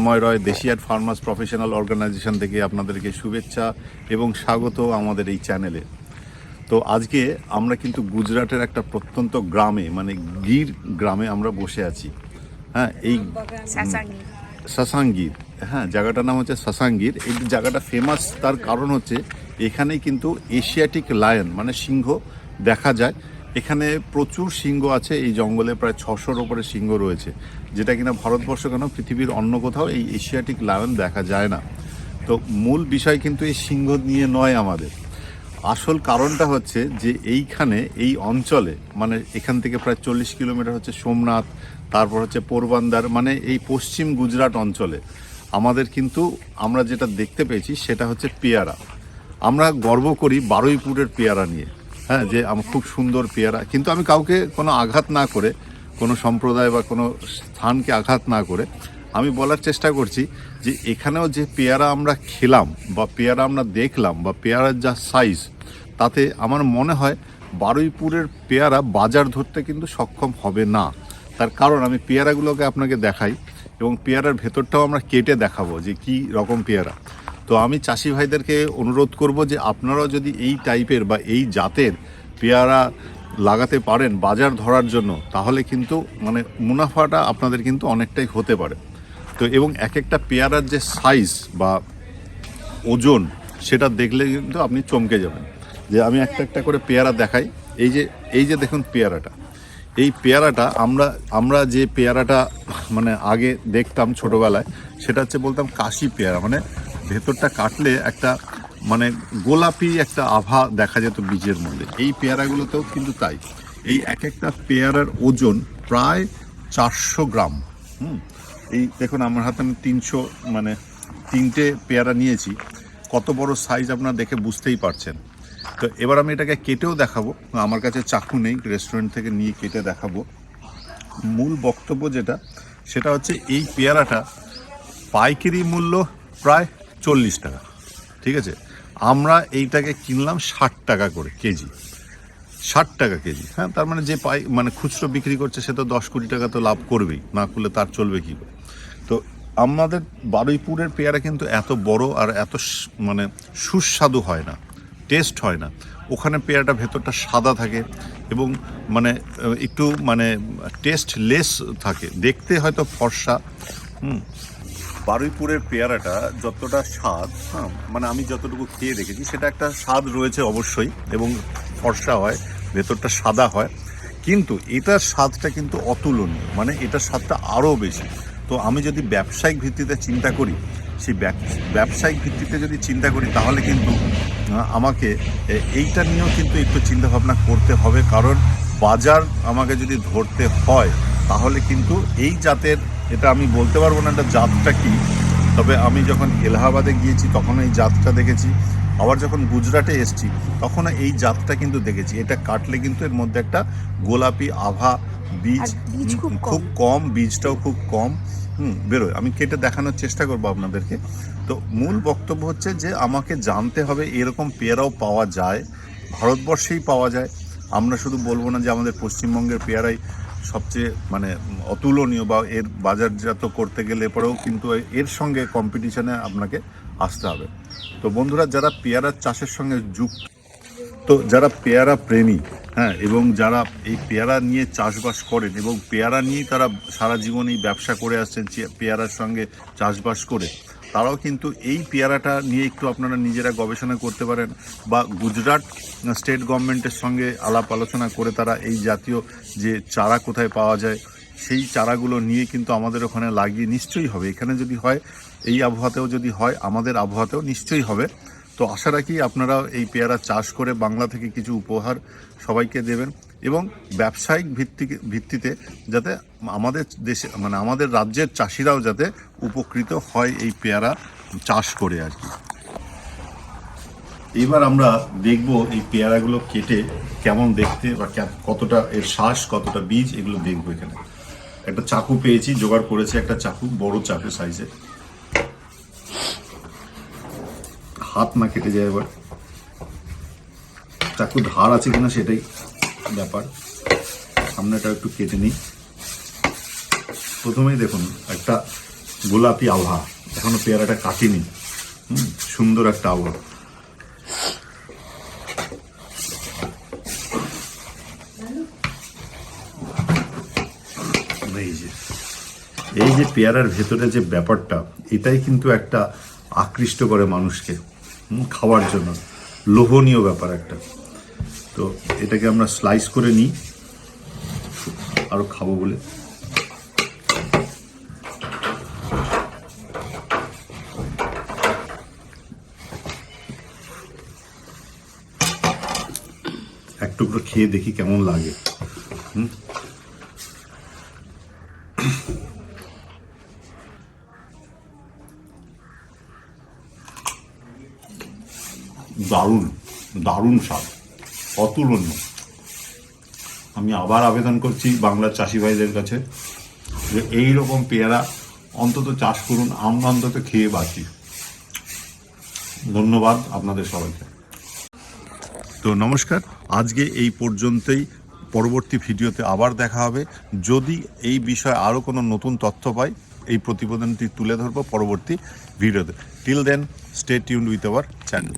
তন্ময় রয়, দেশিয়ার farmers professional organisation থেকে আপনাদেরকে শুভেচ্ছা এবং স্বাগত আমাদের এই চ্যানেলে। তো আজকে আমরা কিন্তু গুজরাটের একটা প্রত্যন্ত গ্রামে, মানে গির গ্রামে আমরা বসে আছি। হ্যাঁ, এই সাসাঙ্গীর, হ্যাঁ, জায়গাটার নাম হচ্ছে সাসাঙ্গীর। এই জায়গাটা ফেমাস তার কারণ হচ্ছে এখানে কিন্তু এশিয়াটিক লায়ন মানে সিংহ দেখা যায়। এখানে প্রচুর সিংহ আছে, এই জঙ্গলে প্রায় 600-র ওপরে সিংহ রয়েছে, যেটা কিনা ভারতবর্ষ কেন পৃথিবীর অন্য কোথাও এই এশিয়াটিক লায়ন দেখা যায় না। তো মূল বিষয় কিন্তু এই সিংহ নিয়ে নয় আমাদের, আসল কারণটা হচ্ছে যে এইখানে এই অঞ্চলে, মানে এখান থেকে প্রায় 40 কিলোমিটার হচ্ছে সোমনাথ, তারপর হচ্ছে পোরবন্দর, মানে এই পশ্চিম গুজরাট অঞ্চলে আমাদের কিন্তু আমরা যেটা দেখতে পেয়েছি সেটা হচ্ছে পেয়ারা। আমরা গর্ব করি বারুইপুরের পেয়ারা নিয়ে, হ্যাঁ, যে আমার খুব সুন্দর পেয়ারা। কিন্তু আমি কাউকে কোনো আঘাত না করে, কোনো সম্প্রদায় বা কোনো স্থানকে আঘাত না করে আমি বলার চেষ্টা করছি যে এখানেও যে পেয়ারা আমরা খেলাম বা পেয়ারা আমরা দেখলাম বা পেয়ারার যা সাইজ, তাতে আমার মনে হয় বারুইপুরের পেয়ারা বাজার ধরতে কিন্তু সক্ষম হবে না। তার কারণ আমি পেয়ারাগুলোকে আপনাকে দেখাই এবং পেয়ারার ভেতরটাও আমরা কেটে দেখাবো যে কি রকম পেয়ারা। তো আমি চাষি ভাইদেরকে অনুরোধ করব যে আপনারাও যদি এই টাইপের বা এই জাতের পেয়ারা লাগাতে পারেন বাজার ধরার জন্য, তাহলে কিন্তু মানে মুনাফাটা আপনাদের কিন্তু অনেকটাই হতে পারে। তো এবং এক একটা পেয়ারার যে সাইজ বা ওজন, সেটা দেখলে কিন্তু আপনি চমকে যাবেন। যে আমি একটা একটা করে পেয়ারা দেখাই। এই যে দেখুন পেয়ারাটা, এই পেয়ারাটা আমরা যে পেয়ারাটা মানে আগে দেখতাম ছোটোবেলায়, সেটা হচ্ছে বলতাম কাশি পেয়ারা, মানে ভেতরটা কাটলে একটা মানে গোলাপি একটা আভা দেখা যেত বীজের মধ্যে। এই পেয়ারাগুলোতেও কিন্তু তাই। এই এক একটা পেয়ারার ওজন প্রায় 400 গ্রাম। এই দেখুন আমার হাতে আমি 300 মানে 3টে পেয়ারা নিয়েছি। কত বড় সাইজ আপনারা দেখে বুঝতেই পারছেন। তো এবার আমি এটাকে কেটেও দেখাবো, আমার কাছে চাকু নেই, রেস্টুরেন্ট থেকে নিয়ে কেটে দেখাবো। মূল বক্তব্য যেটা, সেটা হচ্ছে এই পেয়ারাটা পাইকারি মূল্য প্রায় 40 টাকা, ঠিক আছে। আমরা এইটাকে কিনলাম 60 টাকা করে কেজি, 60 টাকা কেজি। হ্যাঁ, তার মানে যে মানে খুচরো বিক্রি করছে সে তো 10-20 টাকা তো লাভ করবেই, না করলে তার চলবে কী করে। তো আমাদের বারুইপুরের পেয়ারা কিন্তু এত বড় আর এত মানে সুস্বাদু হয় না, টেস্ট হয় না। ওখানে পেয়ারাটা ভেতরটা সাদা থাকে এবং মানে একটু মানে টেস্ট লেস থাকে, দেখতে হয়তো ফর্সা। বারুইপুরের পেয়ারাটা যতটা স্বাদ, হ্যাঁ, মানে আমি যতটুকু খেয়ে দেখেছি সেটা একটা স্বাদ রয়েছে অবশ্যই, এবং ফর্সা হয়, ভেতরটা সাদা হয়, কিন্তু এটার স্বাদটা কিন্তু অতুলনীয়, মানে এটার স্বাদটা আরও বেশি। তো আমি যদি ব্যবসায়িক ভিত্তিতে চিন্তা করি, সেই ব্যবসায়িক ভিত্তিতে যদি চিন্তা করি, তাহলে কিন্তু আমাকে এইটা নিয়েও কিন্তু একটু চিন্তাভাবনা করতে হবে। কারণ বাজার আমাকে যদি ধরতে হয়, তাহলে কিন্তু এই জাতের, এটা আমি বলতে পারবো না এটা জাতটা কি, তবে আমি যখন এলাহাবাদে গিয়েছি তখন এই জাতটা দেখেছি, আবার যখন গুজরাটে এসেছি তখন এই জাতটা কিন্তু দেখেছি। এটা কাটলে কিন্তু এর মধ্যে একটা গোলাপি আভা, বীজ খুব কম, বীজটাও খুব কম বেরোয়। আমি কেটে দেখানোর চেষ্টা করবো আপনাদেরকে। তো মূল বক্তব্য হচ্ছে যে আমাকে জানতে হবে এরকম পেয়ারাও পাওয়া যায়, ভারতবর্ষেই পাওয়া যায়। আমরা শুধু বলবো না যে আমাদের পশ্চিমবঙ্গের পেয়ারাই সবচেয়ে মানে অতুলনীয়, বা এর বাজারজাত করতে গেলে পরেও কিন্তু এর সঙ্গে কম্পিটিশনে আপনাকে আসতে হবে। তো বন্ধুরা, যারা পেয়ারা চাষের সঙ্গে যুক্ত, তো যারা পেয়ারা প্রেমী, হ্যাঁ, এবং যারা এই পেয়ারা নিয়ে চাষবাস করেন এবং পেয়ারা নিয়েই তারা সারা জীবন এই ব্যবসা করে আসছেন পেয়ারার সঙ্গে চাষবাস করে, তারাও কিন্তু এই পেয়ারাটা নিয়ে একটু আপনারা নিজেরা গবেষণা করতে পারেন, বা গুজরাট স্টেট গভর্নমেন্টের সঙ্গে আলাপ আলোচনা করে তারা এই জাতীয় যে চারা কোথায় পাওয়া যায় সেই চারাগুলো নিয়ে কিন্তু আমাদের ওখানে লাগিয়ে নিশ্চয়ই হবে। এখানে যদি হয়, এই আবহাওয়াতেও যদি হয়, আমাদের আবহাওয়াতেও নিশ্চয়ই হবে। তো আশা রাখি আপনারা এই পেয়ারা চাষ করে বাংলা থেকে কিছু উপহার সবাইকে দেবেন, এবং ব্যবসায়িক ভিত্তিতে যাতে আমাদের দেশে, মানে আমাদের রাজ্যের চাষিরাও যাতে উপকৃত হয় এই পেয়ারা চাষ করে আর কি। এবার আমরা দেখব এই পেয়ারাগুলো কেটে কেমন দেখতে, বা কতটা এর শ্বাস, কতটা বীজ, এগুলো দেখবো। এখানে একটা চাকু পেয়েছি, জোগাড় করেছে একটা চাকু, বড় চাকু সাইজের, হাত না কেটে যায়। এবার চাকু ধার আছে কিনা সেটাই ব্যাপার। সামনেটা একটু কেটে নিই। প্রথমেই দেখুন একটা গোলাপি আভা, এখনো পেয়ারাটা কাটিনি। সুন্দর একটা আভা। এই যে পেয়ারার ভেতরে যে ব্যাপারটা, এটাই কিন্তু একটা আকৃষ্ট করে মানুষকে খাওয়ার জন্য, লোভনীয় ব্যাপার একটা। তো এটাকে আমরা স্লাইস করে নিই আরো খাবো বলে। এক টুকরো খেয়ে দেখি কেমন লাগে। দারুণ দারুণ স্বাদ, অতুলনীয়। আমি আবার আবেদন করছি বাংলার চাষি ভাইদের কাছে যে এই রকম পেয়ারা অন্তত চাষ করুন, আমরা অন্তত খেয়ে বাঁচি। ধন্যবাদ আপনাদের সবাইকে। তো নমস্কার, আজকে এই পর্যন্তই। পরবর্তী ভিডিওতে আবার দেখা হবে। যদি এই বিষয়ে আরও কোনো নতুন তথ্য পাই, এই প্রতিবেদনটি তুলে ধরবো পরবর্তী ভিডিওতে। Till then, stay tuned with our channel.